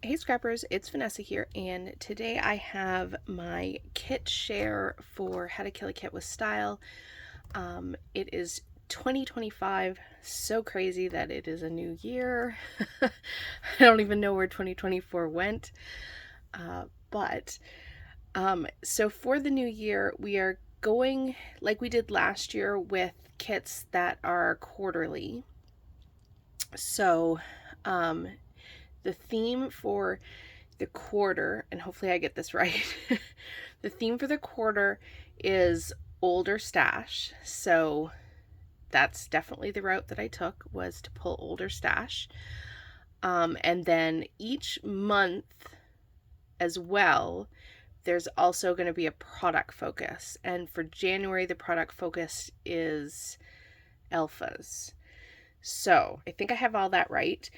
Hey Scrappers, it's Vanessa here, and today I have my kit share for How to Kill a Kit with Style. It is 2025, so crazy that it is a new year. I don't even know where 2024 went. But so for the new year, we are going like we did last year with kits that are quarterly. So, the theme for the quarter, and hopefully I get this right, the theme for the quarter is older stash. So that's definitely the route that I took, was to pull older stash. And then each month as well, there's also going to be a product focus. And for January, the product focus is alphas. So I think I have all that right.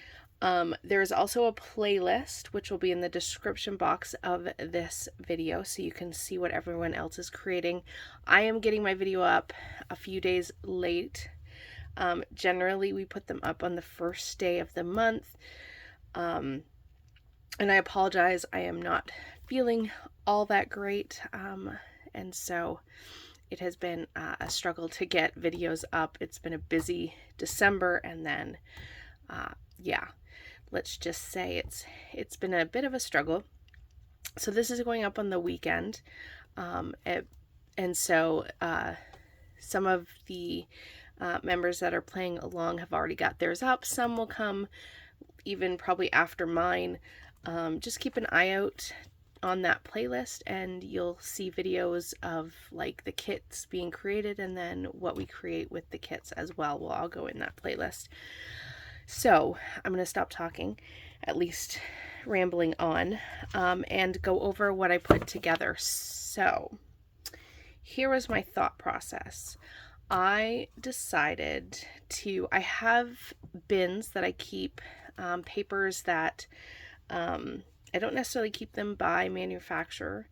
There's also a playlist, which will be in the description box of this video, so you can see what everyone else is creating. I am getting my video up a few days late. Generally, we put them up on the first day of the month. And I apologize, I am not feeling all that great. And so it has been a struggle to get videos up. It's been a busy December, and then, yeah. Let's just say it's been a bit of a struggle. So this is going up on the weekend, and so some of the members that are playing along have already got theirs up. Some will come even probably after mine. Just keep an eye out on that playlist, and you'll see videos of like the kits being created, and then what we create with the kits as well will all go in that playlist. So I'm going to stop talking, at least rambling on, and go over what I put together. So here was my thought process. I decided I have bins that I keep, papers that I don't necessarily keep them by manufacturer.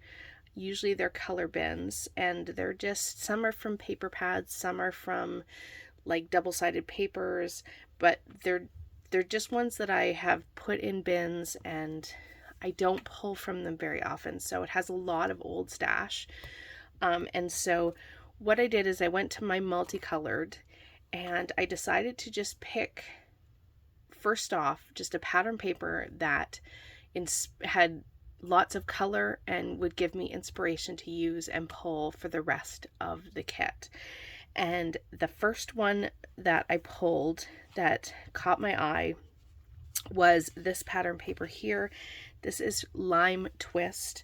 Usually they're color bins, and they're just, some are from paper pads, some are from like double-sided papers, but they're just ones that I have put in bins, and I don't pull from them very often, so it has a lot of old stash. And so what I did is I went to my multicolored, and I decided to just pick, first off, just a pattern paper that had lots of color and would give me inspiration to use and pull for the rest of the kit. And the first one that I pulled that caught my eye was this pattern paper here. This is Lime Twist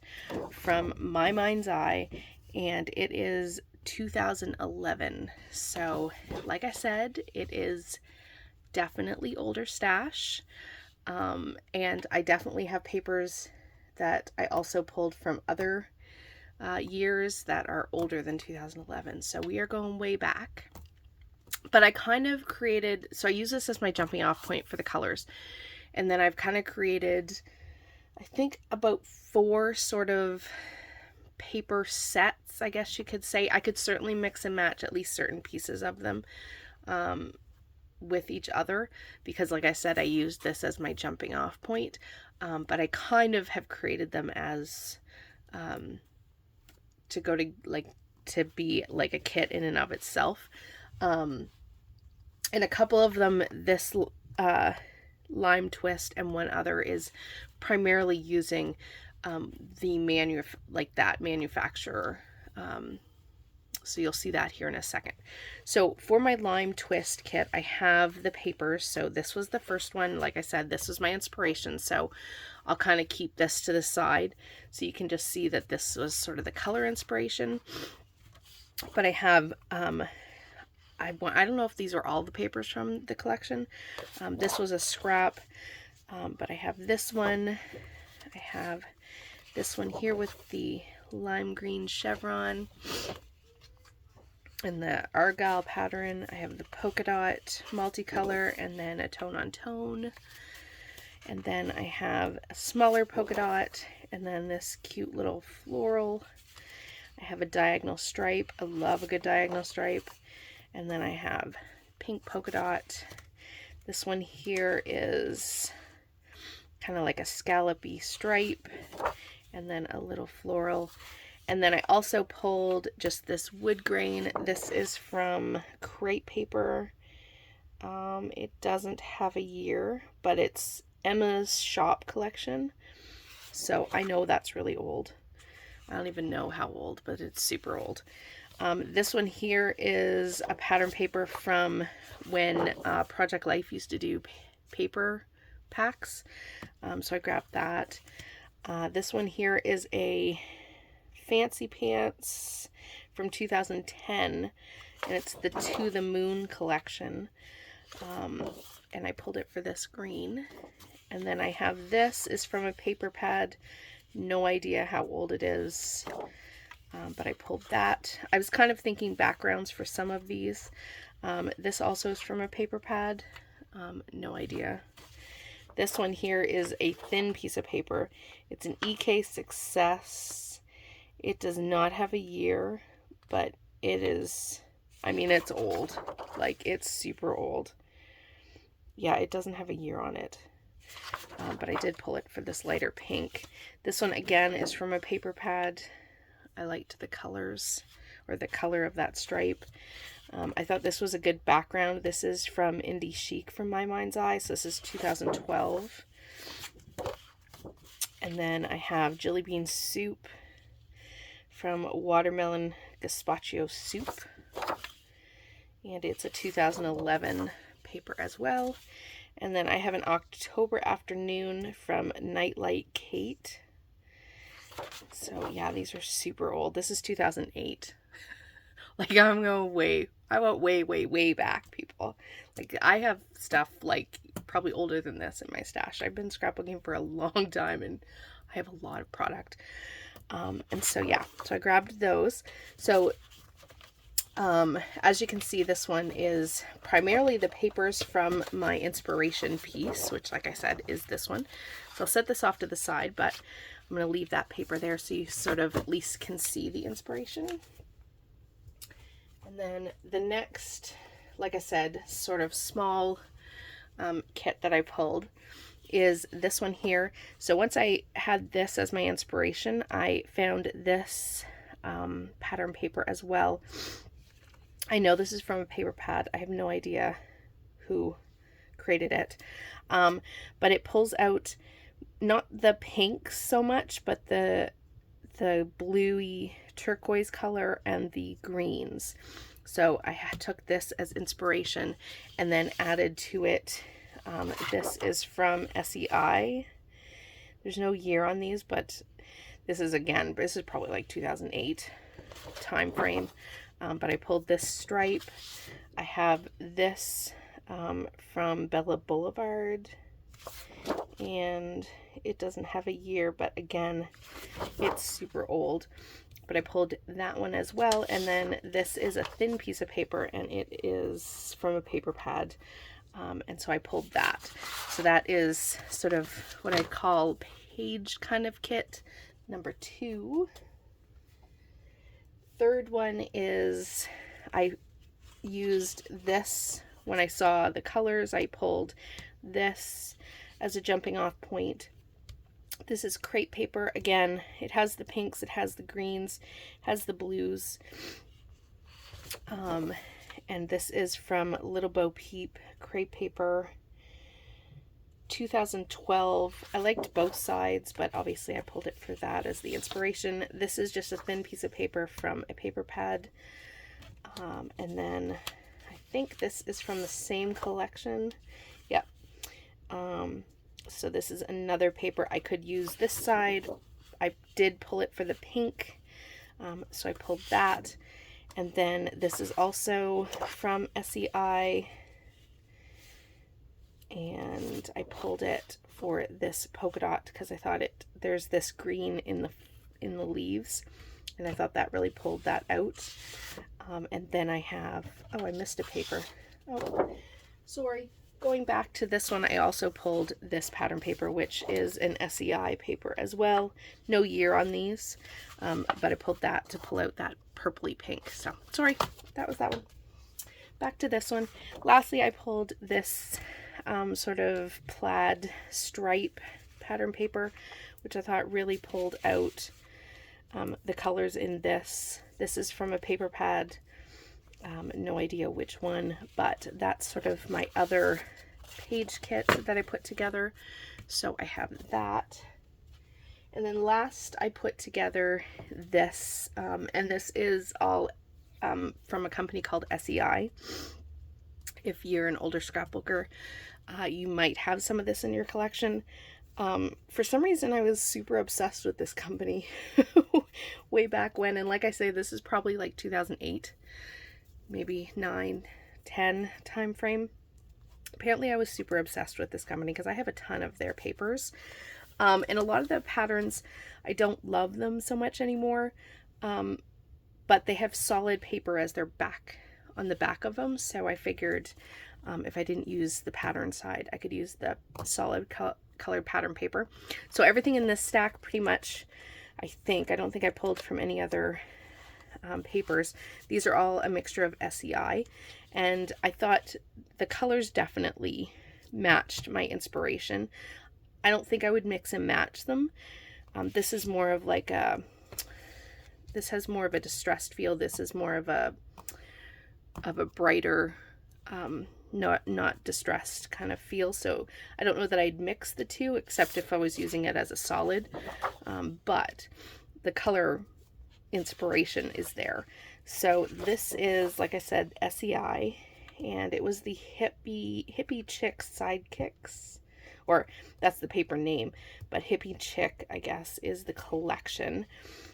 from My Mind's Eye, and it is 2011. So like I said, it is definitely older stash. And I definitely have papers that I also pulled from other years that are older than 2011. So we are going way back. But I kind of created, so I use this as my jumping off point for the colors. And then I've kind of created, I think, about 4 sort of paper sets, I guess you could say. I could certainly mix and match at least certain pieces of them with each other, because like I said, I used this as my jumping off point. But I kind of have created them as to go to be like a kit in and of itself. And a couple of them, this Lime Twist and one other, is primarily using the manufacturer. So you'll see that here in a second. So for my Lime Twist kit, I have the papers. So this was the first one. Like I said, this was my inspiration. So I'll kind of keep this to the side so you can just see that this was sort of the color inspiration. But I have, I don't know if these are all the papers from the collection. This was a scrap, but I have this one. I have this one here with the lime green chevron and the argyle pattern. I have the polka dot multicolor, and then a tone on tone. And then I have a smaller polka dot, and then this cute little floral. I have a diagonal stripe. I love a good diagonal stripe. And then I have pink polka dot. This one here is kind of like a scallopy stripe, and then a little floral. And then I also pulled just this wood grain. This is from Crepe Paper. It doesn't have a year, but it's Emma's Shop collection. So I know that's really old. I don't even know how old, but it's super old. This one here is a pattern paper from when Project Life used to do paper packs. So I grabbed that. This one here is a Fancy Pants from 2010, and it's the To the Moon collection. And I pulled it for this green. And then I have this is from a paper pad. No idea how old it is, but I pulled that. I was kind of thinking backgrounds for some of these. This also is from a paper pad. No idea. This one here is a thin piece of paper. It's an EK Success. It does not have a year, but it is, I mean, it's old. Like, it's super old. Yeah, it doesn't have a year on it. But I did pull it for this lighter pink. This one, again, is from a paper pad. I liked the colors, or the color of that stripe. I thought this was a good background. This is from Indie Chic from my mind's eye. So this is 2012. And then I have Jelly Bean Soup from Watermelon Gazpacho Soup. And it's a 2011 paper as well. And then I have an October Afternoon from Nightlight Kate. So yeah, these are super old. This is 2008. Like, I'm going way, I went way, way, way back, people. Like, I have stuff like probably older than this in my stash. I've been scrapbooking for a long time, and I have a lot of product. And so yeah, so I grabbed those. So as you can see, this one is primarily the papers from my inspiration piece, which, like I said, is this one. So I'll set this off to the side, but I'm going to leave that paper there so you sort of at least can see the inspiration. And then the next, like I said, sort of small kit that I pulled is this one here. So once I had this as my inspiration, I found this pattern paper as well. I know this is from a paper pad. I have no idea who created it. But it pulls out not the pinks so much, but the bluey turquoise color and the greens. So I took this as inspiration and then added to it. This is from SEI. There's no year on these, but this is, again, this is probably like 2008 time frame. But I pulled this stripe. I have this from Bella Boulevard, and it doesn't have a year, but again, it's super old. But I pulled that one as well, and then this is a thin piece of paper, and it is from a paper pad, and so I pulled that. So that is sort of what I call page kind of kit number 2. Third one is I used this when I saw the colors. I pulled this as a jumping off point. This is crepe paper. Again, it has the pinks, it has the greens, has the blues. And this is from Little Bo Peep crepe paper, 2012. I liked both sides, but obviously I pulled it for that as the inspiration. This is just a thin piece of paper from a paper pad. And then I think this is from the same collection. Yep. So this is another paper. I could use this side. I did pull it for the pink. So I pulled that. And then this is also from SEI. And I pulled it for this polka dot because I thought there's this green in the leaves, and I thought that really pulled that out. And then I have, oh, I missed a paper. Oh, sorry. Going back to this one, I also pulled this pattern paper, which is an SEI paper as well. No year on these, but I pulled that to pull out that purpley pink. So sorry, that was that one. Back to this one. Lastly, I pulled this sort of plaid stripe pattern paper, which I thought really pulled out the colors in this. This is from a paper pad, no idea which one, but that's sort of my other page kit that I put together. So I have that. And then last I put together this, and this is all from a company called SEI. If you're an older scrapbooker, you might have some of this in your collection. For some reason I was super obsessed with this company way back when, and like I say, this is probably like 2008, maybe 9, 10 time frame. Apparently I was super obsessed with this company because I have a ton of their papers. And a lot of the patterns, I don't love them so much anymore, but they have solid paper as their back, on the back of them. So I figured if I didn't use the pattern side, I could use the solid colored pattern paper. So everything in this stack pretty much, I don't think I pulled from any other papers. These are all a mixture of SEI, and I thought the colors definitely matched my inspiration. I don't think I would mix and match them. This is more of like this has more of a distressed feel. This is more of a brighter, not distressed kind of feel. So I don't know that I'd mix the two, except if I was using it as a solid. But the color inspiration is there. So this is, like I said, SEI, and it was the Hippie Chick Sidekicks, or that's the paper name, but Hippie Chick, I guess, is the collection.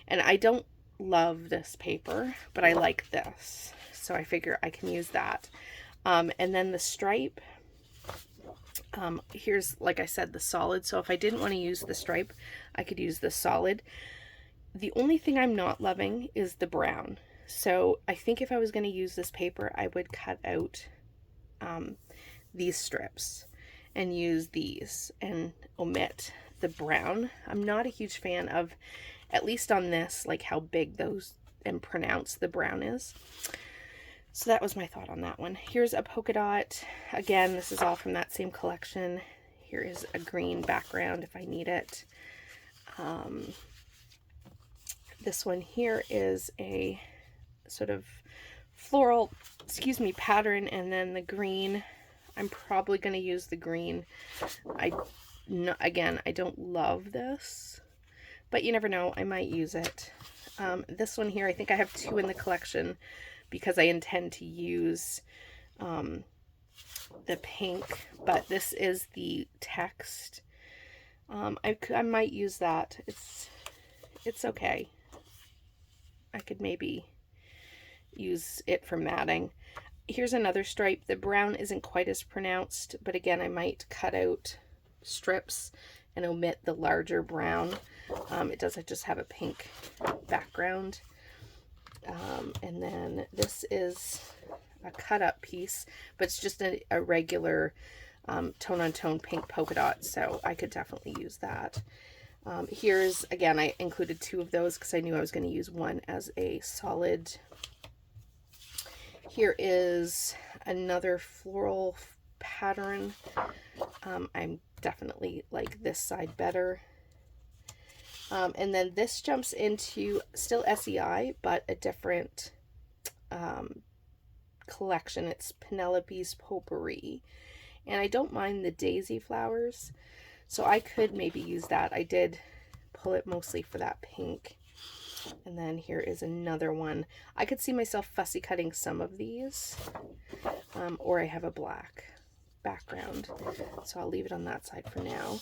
And I don't love this paper, but I like this, so I figure I can use that. And then the stripe, here's, like I said, the solid. So if I didn't want to use the stripe, I could use the solid. The only thing I'm not loving is the brown. So I think if I was going to use this paper, I would cut out these strips and use these and omit the brown. I'm not a huge fan of, at least on this, like how big those and pronounced the brown is. So that was my thought on that one. Here's a polka dot. Again, this is all from that same collection. Here is a green background if I need it. This one here is a sort of floral, pattern, and then the green. I'm probably going to use the green. Again, I don't love this, but you never know, I might use it. This one here, I think I have 2 in the collection because I intend to use the pink, but this is the text. I might use that. It's okay. I could maybe use it for matting. Here's another stripe. The brown isn't quite as pronounced, but again, I might cut out strips and omit the larger brown. It does just have a pink background. And then this is a cut up piece, but it's just a regular tone-on-tone pink polka dot, so I could definitely use that. Here's, again, I included 2 of those because I knew I was going to use one as a solid. Here is another floral pattern. I'm definitely like this side better. And then this jumps into still SEI, but a different collection. It's Penelope's Potpourri. And I don't mind the daisy flowers, so I could maybe use that. I did pull it mostly for that pink. And then here is another one. I could see myself fussy cutting some of these, or I have a black background, so I'll leave it on that side for now.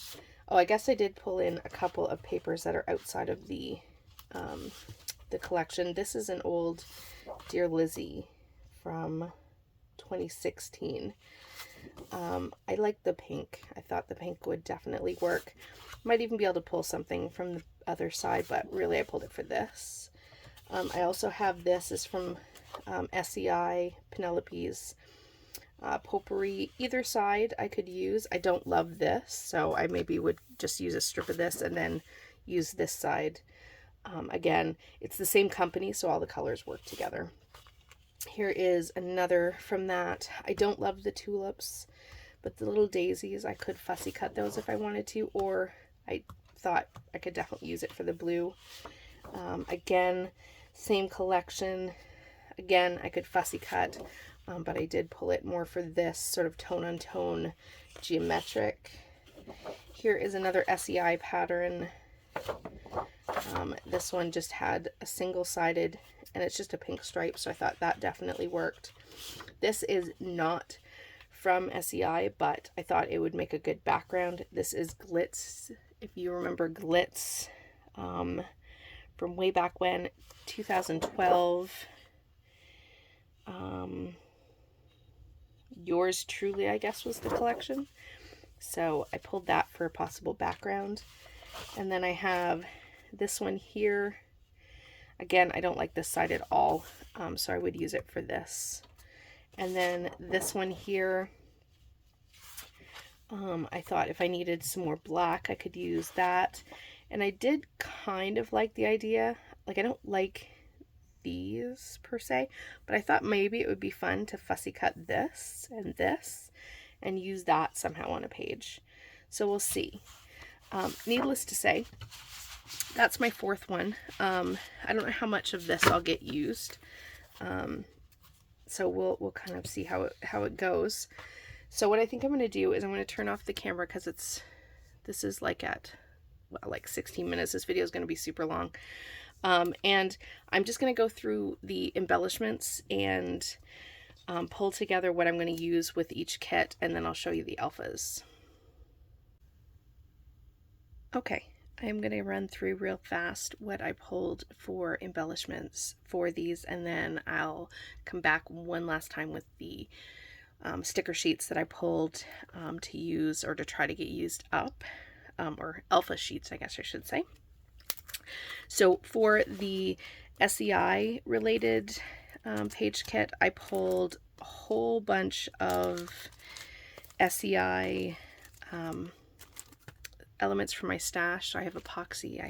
Oh, I guess I did pull in a couple of papers that are outside of the collection. This is an old Dear Lizzie from 2016. I like the pink. I thought the pink would definitely work. Might even be able to pull something from the other side, but really I pulled it for this. I also have this is from SEI, Penelope's Potpourri. Either side I could use. I don't love this, so I maybe would just use a strip of this and then use this side. Again, it's the same company, so all the colors work together. Here is another from that. I don't love the tulips, but the little daisies, I could fussy cut those if I wanted to, or I thought I could definitely use it for the blue. Again, same collection. Again, I could fussy cut, but I did pull it more for this sort of tone-on-tone geometric. Here is another SEI pattern. This one just had a single-sided, and it's just a pink stripe, so I thought that definitely worked. This is not from SEI, but I thought it would make a good background. This is Glitz, if you remember Glitz, from way back when, 2012. Yours Truly, I guess, was the collection. So I pulled that for a possible background. And then I have this one here. Again, I don't like this side at all, so I would use it for this. And then this one here, I thought if I needed some more black, I could use that. And I did kind of like the idea. Like, I don't like these per se, but I thought maybe it would be fun to fussy cut this and use that somehow on a page. So we'll see. Needless to say, that's my fourth one. I don't know how much of this I'll get used. So we'll kind of see how it goes. So what I think I'm going to do is I'm going to turn off the camera because this is like at, well, like 16 minutes. This video is going to be super long. And I'm just going to go through the embellishments and pull together what I'm going to use with each kit, and then I'll show you the alphas. Okay, I'm going to run through real fast what I pulled for embellishments for these, and then I'll come back one last time with the sticker sheets that I pulled to use, or to try to get used up, or alpha sheets, I guess I should say. So for the SEI related page kit, I pulled a whole bunch of SEI elements from my stash. So I have epoxy,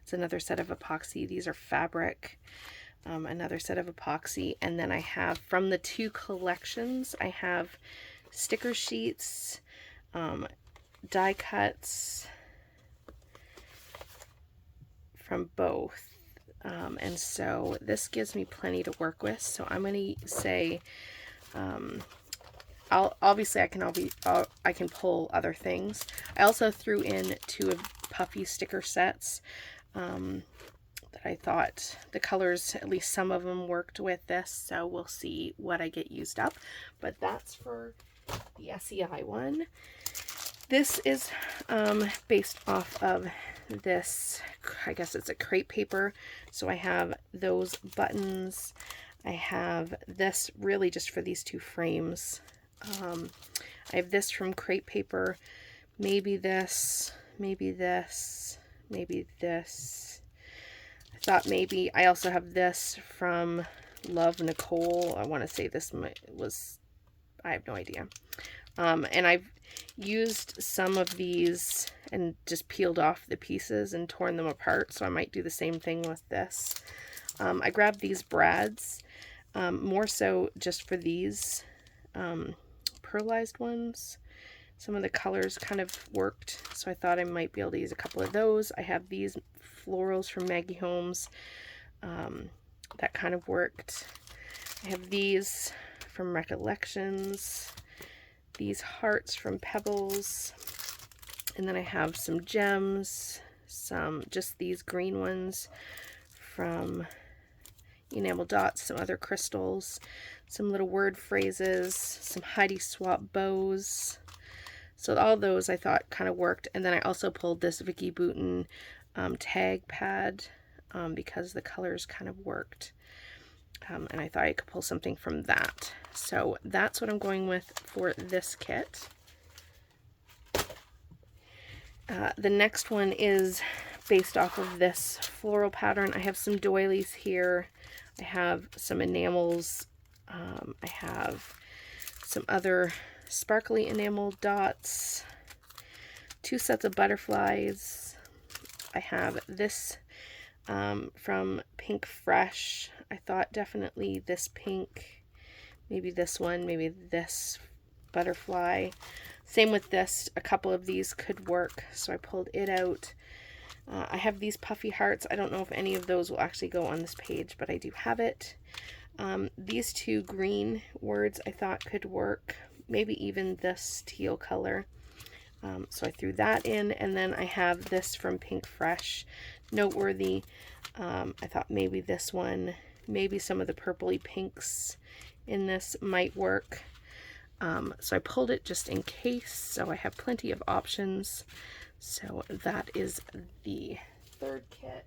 it's another set of epoxy. These are fabric, another set of epoxy. And then I have, from the two collections, I have sticker sheets, die cuts from both. And so this gives me plenty to work with. So I'm going to say, obviously I can pull other things. I also threw in 2 of puffy sticker sets that I thought the colors, at least some of them, worked with this. So we'll see what I get used up. But that's for the SEI one. This is based off of this, I guess it's a crepe paper. So I have those buttons. I have this really just for these 2 frames. I have this from crepe paper, maybe this, maybe this, maybe this. I thought maybe, I also have this from Love Nicole. I want to say this was, I have no idea. And I've used some of these and just peeled off the pieces and torn them apart, so I might do the same thing with this. I grabbed these brads, more so just for these pearlized ones. Some of the colors kind of worked, so I thought I might be able to use a couple of those. I have these florals from Maggie Holmes that kind of worked. I have these from Recollections, these hearts from Pebbles, and then I have some gems, some just these green ones from Enamel Dots, some other crystals, some little word phrases, some Heidi Swap bows. So all those I thought kind of worked. And then I also pulled this Vicky Bouton tag pad because the colors kind of worked. And I thought I could pull something from that. So that's what I'm going with for this kit. The next one is based off of this floral pattern. I have some doilies here. I have some enamels. I have some other sparkly enamel dots, 2 sets of butterflies. I have this from Pink Fresh. I thought definitely this pink, maybe this one, maybe this butterfly. Same with this, a couple of these could work, so I pulled it out. I have these puffy hearts. I don't know if any of those will actually go on this page, but I do have it. These two green words I thought could work, maybe even this teal color. So I threw that in, and then I have this from Pink Fresh, Noteworthy. I thought maybe this one, maybe some of the purpley pinks in this might work. So I pulled it just in case, so I have plenty of options. So that is the third kit.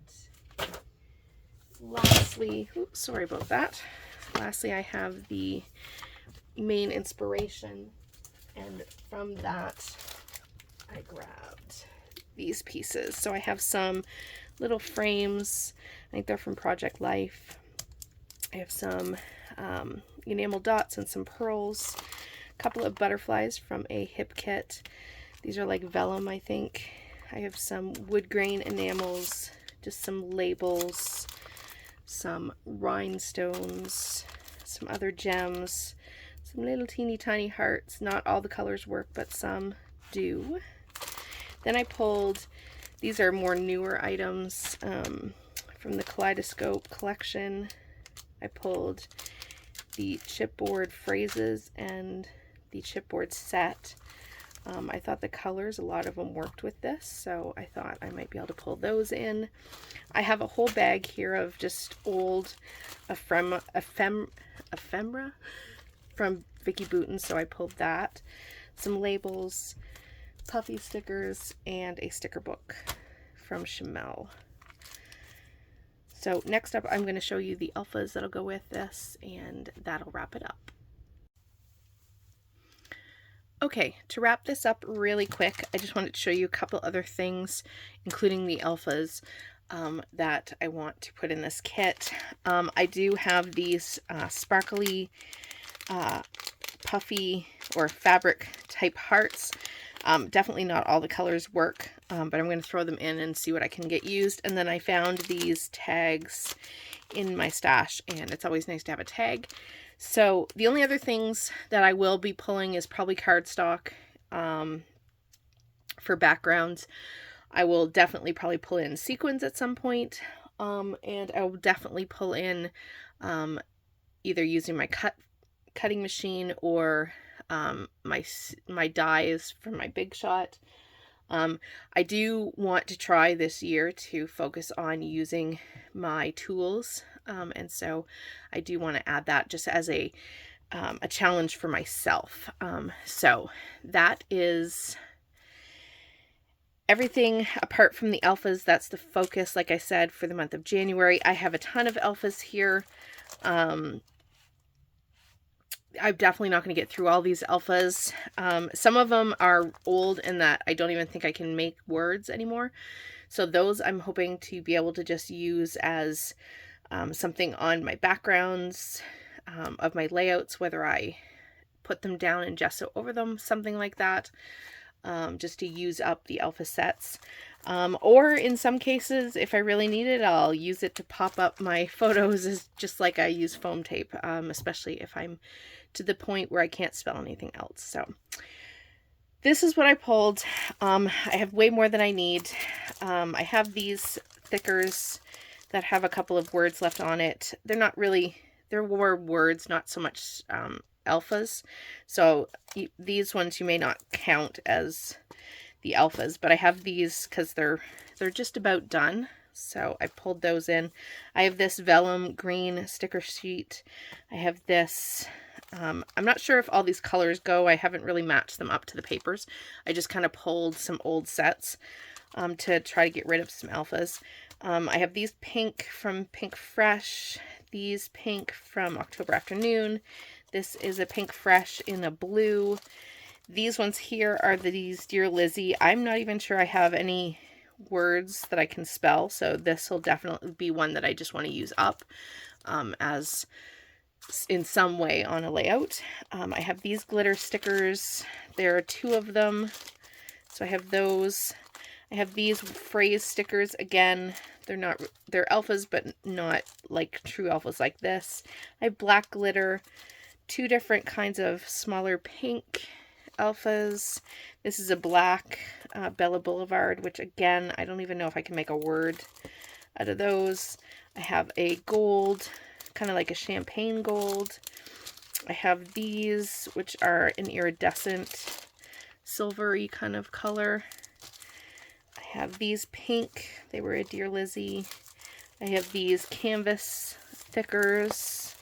Lastly, oops, sorry about that. Lastly, I have the main inspiration, and from that I grabbed these pieces. So I have some little frames. I think they're from Project Life. I have some enamel dots and some pearls. A couple of butterflies from a hip kit. These are like vellum, I think. I have some wood grain enamels, just some labels, some rhinestones, some other gems, some little teeny tiny hearts. Not all the colors work, but some do. Then I pulled, these are more newer items from the Kaleidoscope collection. I pulled the chipboard phrases and the chipboard set. I thought the colors, a lot of them worked with this, so I thought I might be able to pull those in. I have a whole bag here of just old ephemera from Vicky Bouton, so I pulled that. Some labels, puffy stickers, and a sticker book from Chamel. So next up, I'm going to show you the alphas that'll go with this, and that'll wrap it up. Okay, to wrap this up really quick, I just wanted to show you a couple other things, including the alphas, that I want to put in this kit. I do have these sparkly, puffy, or fabric type hearts. Definitely not all the colors work, but I'm going to throw them in and see what I can get used. And then I found these tags in my stash, and it's always nice to have a tag. So the only other things that I will be pulling is probably cardstock for backgrounds. I will definitely probably pull in sequins at some point, and I will definitely pull in either using my cutting machine or my dies from my Big Shot. I do want to try this year to focus on using my tools, and so I do want to add that just as a challenge for myself. So that is everything apart from the alphas. That's the focus, like I said, for the month of January. I have a ton of alphas here. I'm definitely not going to get through all these alphas. Some of them are old in that I don't even think I can make words anymore. So those I'm hoping to be able to just use as something on my backgrounds of my layouts, whether I put them down and gesso over them, something like that, just to use up the alpha sets. Or in some cases, if I really need it, I'll use it to pop up my photos, as just like I use foam tape, especially if I'm to the point where I can't spell anything else. So this is what I pulled. I have way more than I need. I have these thickers that have a couple of words left on it. They're not really, they're more words, not so much alphas. So these ones you may not count as the alphas, but I have these because they're just about done. So I pulled those in. I have this vellum green sticker sheet. I have this, I'm not sure if all these colors go. I haven't really matched them up to the papers. I just kind of pulled some old sets to try to get rid of some alphas. I have these pink from Pink Fresh, these pink from October Afternoon. This is a Pink Fresh in a blue. These ones here are these Dear Lizzie. I'm not even sure I have any words that I can spell, so this will definitely be one that I just want to use up as in some way on a layout. I have these glitter stickers. There are 2 of them, so I have those. I have these phrase stickers. Again, they're alphas, but not like true alphas like this. I have black glitter, 2 different kinds of smaller pink alphas. This is a black Bella Boulevard, which again, I don't even know if I can make a word out of those. I have a gold, kind of like a champagne gold. I have these, which are an iridescent, silvery kind of color. I have these pink. They were a Dear Lizzie. I have these canvas thickers.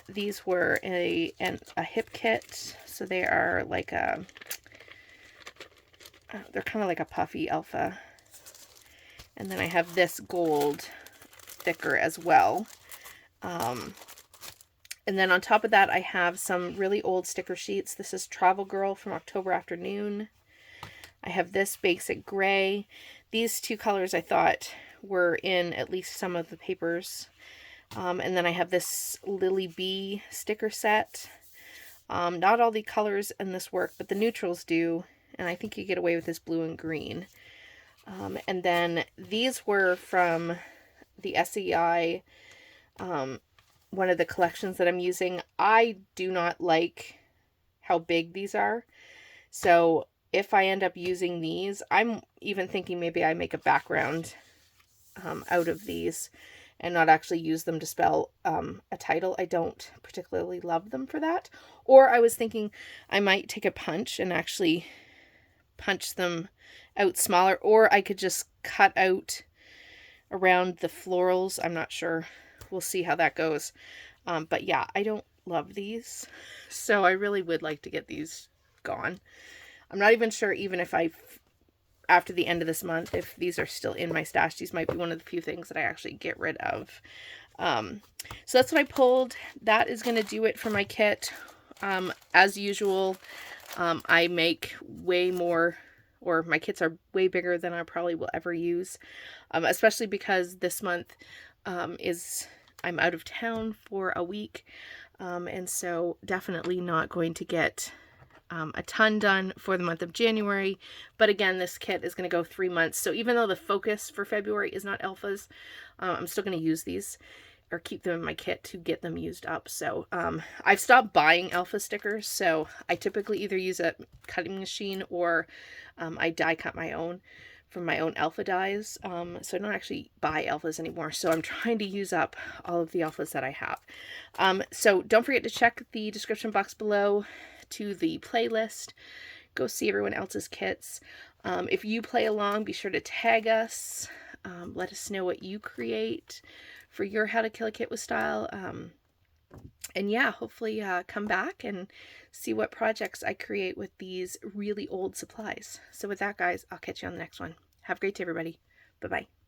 These were a hip kit, so they are like a, they're kind of like a puffy alpha. And then I have this gold thicker as well. And then on top of that, I have some really old sticker sheets. This is Travel Girl from October Afternoon. I have this basic gray. These two colors I thought were in at least some of the papers. And then I have this Lily Bee sticker set. Not all the colors in this work, but the neutrals do. And I think you get away with this blue and green. And then these were from the SEI, one of the collections that I'm using. I do not like how big these are. So if I end up using these, I'm even thinking maybe I make a background out of these and not actually use them to spell a title. I don't particularly love them for that. Or I was thinking I might take a punch and actually punch them out smaller, or I could just cut out around the florals. I'm not sure. We'll see how that goes. But yeah, I don't love these. So I really would like to get these gone. I'm not even sure even if after the end of this month, if these are still in my stash. These might be one of the few things that I actually get rid of. So that's what I pulled. That is going to do it for my kit. As usual, I make way more, or my kits are way bigger than I probably will ever use, especially because this month I'm out of town for a week, and so definitely not going to get a ton done for the month of January. But again, this kit is going to go 3 months. So even though the focus for February is not alphas, I'm still going to use these or keep them in my kit to get them used up. So I've stopped buying alpha stickers. So I typically either use a cutting machine or I die cut my own from my own alpha dies. So I don't actually buy alphas anymore. So I'm trying to use up all of the alphas that I have. So don't forget to check the description box below to the playlist. Go see everyone else's kits. If you play along, be sure to tag us. Let us know what you create for your How to Kill a Kit with Style. And yeah, hopefully come back and see what projects I create with these really old supplies. So with that, guys, I'll catch you on the next one. Have a great day, everybody. Bye-bye.